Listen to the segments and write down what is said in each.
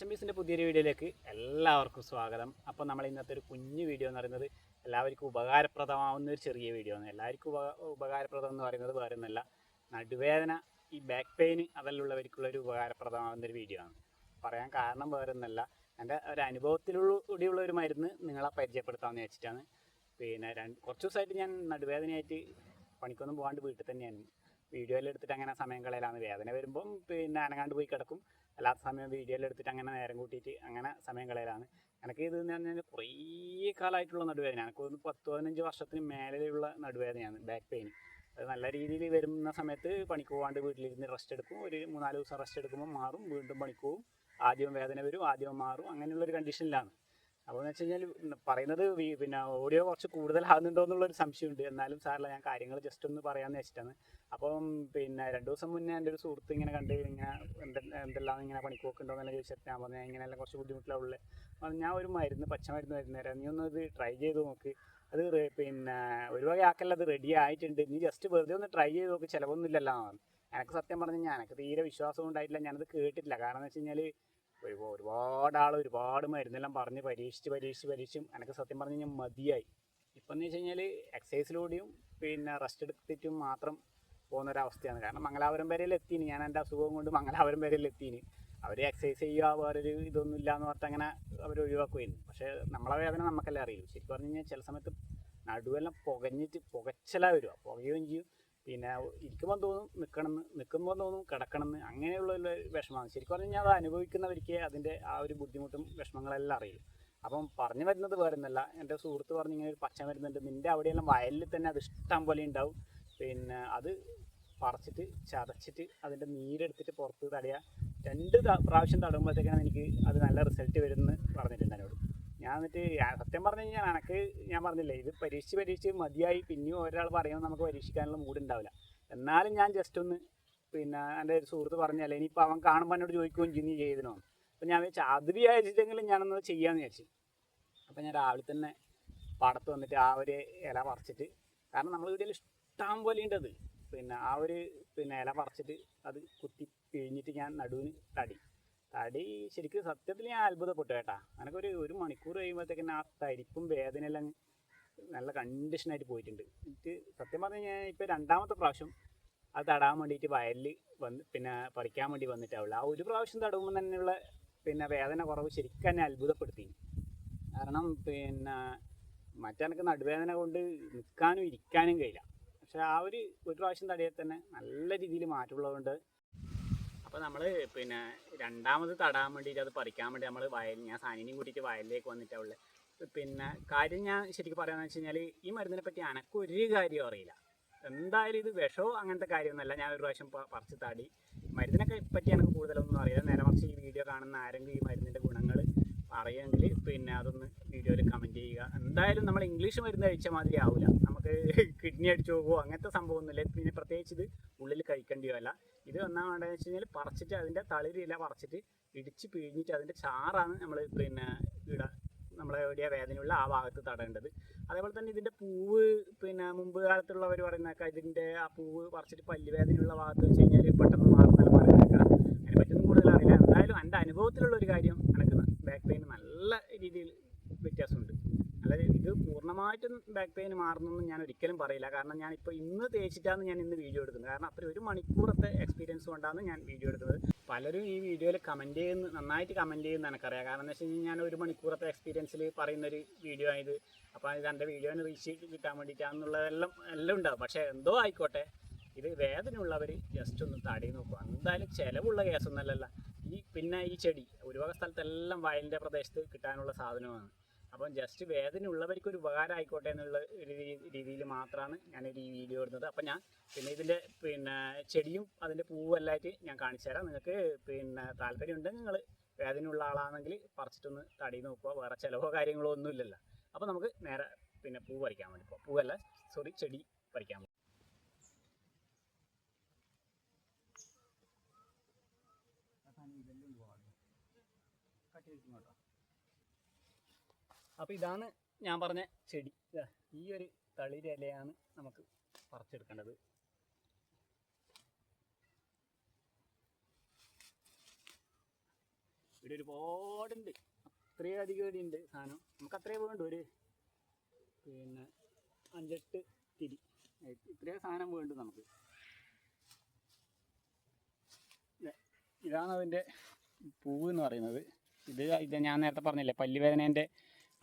പീസിൻ്റെ പുതിയൊരു വീഡിയോയിലേക്ക് എല്ലാവർക്കും സ്വാഗതം. അപ്പോൾ നമ്മൾ ഇന്നത്തെ ഒരു കുഞ്ഞു വീഡിയോ എന്ന് പറയുന്നത് എല്ലാവർക്കും ഉപകാരപ്രദമാവുന്ന ഒരു ചെറിയ വീഡിയോ ആണ്. എല്ലാവർക്കും ഉപകാരപ്രദം എന്ന് പറയുന്നത് വേറെ ഒന്നുമല്ല, നടുവേദന, ഈ ബാക്ക് പെയിൻ അതെല്ലാമുള്ളവർക്കുള്ളൊരു ഉപകാരപ്രദമാവുന്നൊരു വീഡിയോ ആണ്. പറയാൻ കാരണം വേറെ ഒന്നുമല്ല, എൻ്റെ ഒരു അനുഭവത്തിലൂടെയുള്ള ഒരു മരുന്ന് നിങ്ങളെ പരിചയപ്പെടുത്താമെന്ന് വെച്ചിട്ടാണ്. പിന്നെ കുറച്ച് ദിവസമായിട്ട് ഞാൻ നടുവേദനയായിട്ട് പണിക്കൊന്നും പോകാണ്ട് വീട്ടിൽ തന്നെയാണ്. വീഡിയോയിൽ എടുത്തിട്ട് അങ്ങനെ സമയം കളയലാണ്. വേദന വരുമ്പം പിന്നെ അനങ്ങാണ്ട് പോയി കിടക്കും, അല്ലാത്ത സമയം വീഡിയോയിൽ എടുത്തിട്ട് അങ്ങനെ നേരം കൂട്ടിയിട്ട് അങ്ങനെ സമയം കളയലാണ്. എനിക്ക് ഇത് എന്ന് പറഞ്ഞാൽ കുറേ കാലമായിട്ടുള്ള നടുവേദന, എനിക്കൊന്ന് 10-15 വർഷത്തിന് മേലെയുള്ള നടുവേദനയാണ്, ബാക്ക് പെയിൻ. അത് നല്ല രീതിയിൽ വരുന്ന സമയത്ത് പണിക്ക് പോകാണ്ട് വീട്ടിലിരുന്ന് റെസ്റ്റ് എടുക്കും. ഒരു 3-4 ദിവസം റെസ്റ്റ് എടുക്കുമ്പോൾ മാറും, വീണ്ടും പണിക്ക് പോകും. ആദ്യം വേദന വരും, ആദ്യം മാറും, അങ്ങനെയുള്ളൊരു കണ്ടീഷനിലാണ്. അപ്പോൾ എന്ന് വെച്ച് കഴിഞ്ഞാൽ പറയുന്നത് പിന്നെ ഓഡിയോ കുറച്ച് കൂടുതലാകുന്നുണ്ടോ എന്നുള്ളൊരു സംശയമുണ്ട്. എന്നാലും സാറില്ല, ഞാൻ കാര്യങ്ങൾ ജസ്റ്റ് ഒന്ന് പറയാമെന്ന് വെച്ചിട്ടാണ്. അപ്പം പിന്നെ 2 ദിവസം മുന്നേ എൻ്റെ ഒരു സുഹൃത്ത് ഇങ്ങനെ കണ്ട് ഇങ്ങനെ എന്തെല്ലാം ഇങ്ങനെ പണിക്ക് പോക്കുണ്ടോ എന്നെല്ലാം ചോദിച്ചിട്ട് ഞാൻ പറഞ്ഞു ഇങ്ങനെയെല്ലാം കുറച്ച് ബുദ്ധിമുട്ടിലുള്ളത്. ഞാൻ ഒരു മരുന്ന്, പച്ചമരുന്ന് തരുന്നേരം, നീ ഒന്ന് ഇത് ട്രൈ ചെയ്ത് നോക്ക്. അത് പിന്നെ ഒരു വകയാക്കല്ല, അത് റെഡി ആയിട്ടുണ്ട്, നീ ജസ്റ്റ് വെറുതെ ഒന്ന് ട്രൈ ചെയ്ത് നോക്ക്, ചിലവൊന്നുമില്ലല്ലോ. എനിക്ക് സത്യം പറഞ്ഞു കഴിഞ്ഞാൽ എനിക്ക് തീരെ വിശ്വാസം ഉണ്ടായിട്ടില്ല, ഞാനത് കേട്ടിട്ടില്ല. കാരണം എന്ന് വെച്ച് കഴിഞ്ഞാൽ ഒരുപാട് ആൾ ഒരുപാട് മരുന്നെല്ലാം പറഞ്ഞ് പരീക്ഷിച്ചും എനിക്ക് സത്യം പറഞ്ഞു കഴിഞ്ഞാൽ മതിയായി. ഇപ്പം എന്ന് വെച്ച് കഴിഞ്ഞാൽ എക്സസൈസിലൂടെയും പിന്നെ റെസ്റ്റ് എടുത്തിട്ടും മാത്രം പോകുന്നൊരവസ്ഥയാണ്. കാരണം മംഗലാപുരം വരെയിൽ എത്തിന്, ഞാൻ എൻ്റെ അസുഖം കൊണ്ട് മംഗലാപുരം വരെയിൽ എത്തിന്. അവർ എക്സസൈസ് ചെയ്യുക, വേറൊരു ഇതൊന്നും ഇല്ല എന്ന് പറഞ്ഞിട്ട് അങ്ങനെ അവർ ഒഴിവാക്കുമായിരുന്നു. പക്ഷേ നമ്മളെ വേദന നമുക്കെല്ലാം അറിയില്ല. ശരിക്കും പറഞ്ഞു കഴിഞ്ഞാൽ ചില സമയത്ത് നടുവെല്ലാം പുകച്ചല വരിക, പുകയുകയും ചെയ്യും. പിന്നെ ഇരിക്കുമ്പോൾ തോന്നും നിൽക്കുമ്പോൾ തോന്നും കിടക്കണമെന്ന്, അങ്ങനെയുള്ള വിഷമമാണ്. ശരിക്കും പറഞ്ഞു കഴിഞ്ഞാൽ അത് അനുഭവിക്കുന്നവർക്ക് അതിൻ്റെ ആ ഒരു ബുദ്ധിമുട്ടും വിഷമങ്ങളെല്ലാം അറിയും. അപ്പം പറഞ്ഞു വരുന്നത് വേറെ ഒന്നല്ല, എൻ്റെ സുഹൃത്ത് പറഞ്ഞ് ഇങ്ങനെ ഒരു പച്ച മരുന്നുണ്ട്, നിൻ്റെ അവിടെയെല്ലാം വയലിൽ തന്നെ അത് ഇഷ്ടം പോലെ ഉണ്ടാവും. പിന്നെ അത് പറിച്ചിട്ട് ചതച്ചിട്ട് അതിൻ്റെ നീരെടുത്തിട്ട് പുറത്ത് തടയുക. 2 പ്രാവശ്യം തടയുമ്പോഴത്തേക്കാണ് എനിക്ക് അത് നല്ല റിസൾട്ട് വരുമെന്ന് പറഞ്ഞിട്ടുണ്ട് എന്നോട്. ഞാൻ എന്നിട്ട് സത്യം പറഞ്ഞു കഴിഞ്ഞാൽ ഞാൻ പറഞ്ഞില്ലേ, ഇത് പരീക്ഷിച്ച് മതിയായി. പിന്നെയും ഒരാൾ പറയുമ്പോൾ നമുക്ക് പരീക്ഷിക്കാനുള്ള മൂടുണ്ടാവില്ല. എന്നാലും ഞാൻ ജസ്റ്റ് ഒന്ന് പിന്നെ എൻ്റെ ഒരു സുഹൃത്ത് പറഞ്ഞല്ലേ, ഇനിയിപ്പോൾ അവൻ കാണുമ്പോൾ എന്നോട് ചോദിക്കുകയും ചെയ്യും നീ ചെയ്തനോ. അപ്പം ഞാൻ വിചാരിച്ചു അത് വിചാരിച്ചിട്ടെങ്കിലും ഞാനൊന്ന് ചെയ്യാമെന്ന് വിചാരിച്ചു. അപ്പം ഞാൻ രാവിലെ തന്നെ പാടത്ത് വന്നിട്ട് ആ ഒരു ഇല പറിച്ചിട്ട്, കാരണം നമ്മൾ വീട്ടിൽ ഇഷ്ടം പോലെ ഉണ്ടത്, പിന്നെ ആ ഒരു പിന്നെ ഇല പറിച്ചിട്ട് അത് കുത്തി പിഴിഞ്ഞിട്ട് ഞാൻ നടുവിന് തടി ശരിക്കും സത്യത്തിൽ ഞാൻ അത്ഭുതപ്പെട്ടു കേട്ടാ. എനിക്കൊരു 1 മണിക്കൂർ കഴിയുമ്പോഴത്തേക്കും ആ തരിപ്പും വേദനയെല്ലാം നല്ല കണ്ടീഷനായിട്ട് പോയിട്ടുണ്ട്. എനിക്ക് സത്യം പറഞ്ഞു കഴിഞ്ഞാൽ ഇപ്പോൾ 2ാമത്തെ പ്രാവശ്യം അത് തടാൻ വേണ്ടിയിട്ട് വയലിൽ പിന്നെ പറിക്കാൻ വേണ്ടി വന്നിട്ടാവുള്ളൂ. ആ ഒരു പ്രാവശ്യം തടവുമ്പോൾ തന്നെയുള്ള പിന്നെ വേദന കുറവ് ശരിക്കും എന്നെ അത്ഭുതപ്പെടുത്തി. കാരണം പിന്നെ മറ്റെനിക്ക് നടുവേദന കൊണ്ട് നിൽക്കാനും ഇരിക്കാനും കഴിയില്ല. പക്ഷെ ആ ഒരു പ്രാവശ്യം തടയാൽ തന്നെ നല്ല രീതിയിൽ മാറ്റമുള്ളതുകൊണ്ട് അപ്പോൾ നമ്മൾ പിന്നെ 2ാമത് തടാൻ വേണ്ടിയിട്ട് അത് പറിക്കാൻ വേണ്ടി നമ്മൾ ഞാൻ സാനിനെയും കൂട്ടിയിട്ട് വയലിലേക്ക് വന്നിട്ടുള്ളത്. പിന്നെ കാര്യം ഞാൻ ശരിക്കും പറയാമെന്ന് വെച്ച് കഴിഞ്ഞാൽ ഈ മരുന്നിനെ പറ്റി എനിക്കൊരു കാര്യവും അറിയില്ല. എന്തായാലും ഇത് വിഷമോ അങ്ങനത്തെ കാര്യമൊന്നുമല്ല. ഞാൻ ഒരു പ്രാവശ്യം പറിച്ച് തടി. മരുന്നിനെ പറ്റി എനിക്ക് കൂടുതലൊന്നും അറിയില്ല. നേരെ മറിച്ച് ഈ വീഡിയോ കാണുന്ന ആരെങ്കിലും ഈ മരുന്നിൻ്റെ ഗുണങ്ങൾ അറിയുമെങ്കിൽ പിന്നെ അതൊന്ന് വീഡിയോയിൽ കമൻറ്റ് ചെയ്യുക. എന്തായാലും നമ്മൾ ഇംഗ്ലീഷ് മരുന്ന് കഴിച്ച മാതിരി ആവില്ല, നമുക്ക് കിഡ്നി അടിച്ചു പോകുമോ അങ്ങനത്തെ സംഭവമൊന്നുമില്ല. പിന്നെ പ്രത്യേകിച്ച് ഇത് ഉള്ളിൽ കഴിക്കേണ്ടിയോ അല്ല. ഇത് എന്നാ വേണ്ടതെന്ന് വെച്ച് കഴിഞ്ഞാൽ പറിച്ചിട്ട് അതിൻ്റെ തളിരില പറിച്ചിട്ട് ഇടിച്ച് പിഴിഞ്ഞിട്ട് അതിൻ്റെ ചാറാണ് നമ്മൾ പിന്നെ നമ്മളെ എവിടെയാണ് വേദനയുള്ള ആ ഭാഗത്ത് തടേണ്ടത്. അതേപോലെ തന്നെ ഇതിൻ്റെ പൂവ് പിന്നെ മുമ്പ് കാലത്തുള്ളവർ പറയുന്നേക്കാം, ഇതിൻ്റെ ആ പൂവ് പറിച്ചിട്ട് പല്ല് വേദനയുള്ള ഭാഗത്ത് വെച്ച് കഴിഞ്ഞാൽ പെട്ടെന്ന് മാറുന്നതെല്ലാം പറയുന്നേക്കാം. അതിനെ പറ്റിയൊന്നും കൂടുതലറിയില്ല. എന്തായാലും എൻ്റെ അനുഭവത്തിലുള്ളൊരു കാര്യം, എനിക്ക് ബാക്ക് പെയിൻ നല്ല രീതിയിൽ വ്യത്യാസമുണ്ട്. അല്ലാതെ ഇത് പൂർണ്ണമായിട്ടും ബാക്ക് പെയിൻ മാറുന്നൊന്നും ഞാൻ ഒരിക്കലും പറയില്ല. കാരണം ഞാനിപ്പോൾ ഇന്ന് തേച്ചിട്ടാണ് ഞാൻ ഇന്ന് വീഡിയോ എടുക്കുന്നത്. കാരണം അത്ര 1 മണിക്കൂറത്തെ എക്സ്പീരിയൻസ് കൊണ്ടാണ് ഞാൻ വീഡിയോ എടുക്കുന്നത്. പലരും ഈ വീഡിയോയിൽ നന്നായിട്ട് കമൻറ്റ് ചെയ്യുന്ന എനിക്കറിയാം. കാരണം എന്ന് വെച്ച് കഴിഞ്ഞാൽ ഞാൻ 1 മണിക്കൂറത്തെ എക്സ്പീരിയൻസിൽ പറയുന്നൊരു വീഡിയോ ആയത്. അപ്പോൾ ഇത് എൻ്റെ വീഡിയോന് റീച്ച് കിട്ടാൻ വേണ്ടിയിട്ടാണെന്നുള്ളതെല്ലാം ഉണ്ടാവും. പക്ഷേ എന്തോ ആയിക്കോട്ടെ, ഇത് വേദനയുള്ളവർ ജസ്റ്റ് ഒന്ന് തടി നോക്കുക. എന്തായാലും ചിലവുള്ള കേസൊന്നുമല്ലല്ലോ. പിന്നെ ഈ ചെടി ഒരു വക സ്ഥലത്തെല്ലാം വയലിൻ്റെ പ്രദേശത്ത് കിട്ടാനുള്ള സാധനമാണ്. അപ്പം ജസ്റ്റ് വേദനയുള്ളവർക്ക് ഒരു ഉപകാരം ആയിക്കോട്ടെ എന്നുള്ള ഒരു രീതിയിൽ മാത്രമാണ് ഞാനൊരു ഈ വീഡിയോ ഇടുന്നത്. അപ്പം ഞാൻ പിന്നെ ഇതിൻ്റെ പിന്നെ ചെടിയും അതിൻ്റെ പൂവും എല്ലാമായിട്ട് ഞാൻ കാണിച്ചു തരാം. നിങ്ങൾക്ക് പിന്നെ താല്പര്യമുണ്ടെങ്കിൽ നിങ്ങൾ വേദനയുള്ള ആളാണെങ്കിൽ പറിച്ചിട്ടൊന്ന് തടി നോക്കുക. വേറെ ചിലവോ കാര്യങ്ങളോ ഒന്നും ഇല്ലല്ലോ. അപ്പോൾ നമുക്ക് നേരെ പിന്നെ പൂ പറിക്കാൻ വേണ്ടി പോകാം. ചെടി പറിക്കാൻ വേണ്ടി. അപ്പോൾ ഇതാണ് ഞാൻ പറഞ്ഞ ചെടി. ഈ ഒരു തളിരിലയാണ് നമുക്ക് പറിച്ചെടുക്കേണ്ടത്. ഇവിടെ ഒരുപാടുണ്ട്, അത്രയും അധികം ഇവിടെ ഉണ്ട് സാധനം. നമുക്ക് അത്രയും വേണ്ടു, ഒരു പിന്നെ 5-8 തിരി ഇത്രയും സാധനം വേണ്ടു നമുക്ക്. ഇതാണ് അതിൻ്റെ പൂവ് എന്ന് പറയുന്നത്. ഇത് ഞാൻ നേരത്തെ പറഞ്ഞില്ലേ, പല്ലുവേദനേൻ്റെ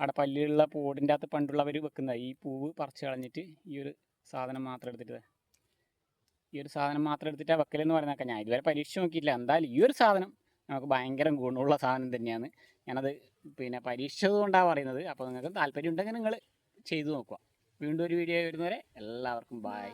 അവിടെ പല്ലുള്ള പോടിൻ്റെ അകത്ത് പണ്ടുള്ളവർ വെക്കുന്ന ഈ പൂവ് പറിച്ച് കളഞ്ഞിട്ട് ഈ ഒരു സാധനം മാത്രം എടുത്തിട്ട് വെക്കലെന്ന് പറയുന്നതൊക്കെ ഞാൻ ഇതുവരെ പരീക്ഷിച്ച് നോക്കിയിട്ടില്ല. എന്തായാലും ഈ ഒരു സാധനം നമുക്ക് ഭയങ്കര ഗുണമുള്ള സാധനം തന്നെയാണ്. ഞാനത് പിന്നെ പരീക്ഷിച്ചത് കൊണ്ടാണ് പറയുന്നത്. അപ്പോൾ നിങ്ങൾക്ക് താല്പര്യം ഉണ്ടെങ്കിൽ നിങ്ങൾ ചെയ്തു നോക്കുക. വീണ്ടും ഒരു വീഡിയോ വരുന്നവരെ എല്ലാവർക്കും ബൈ.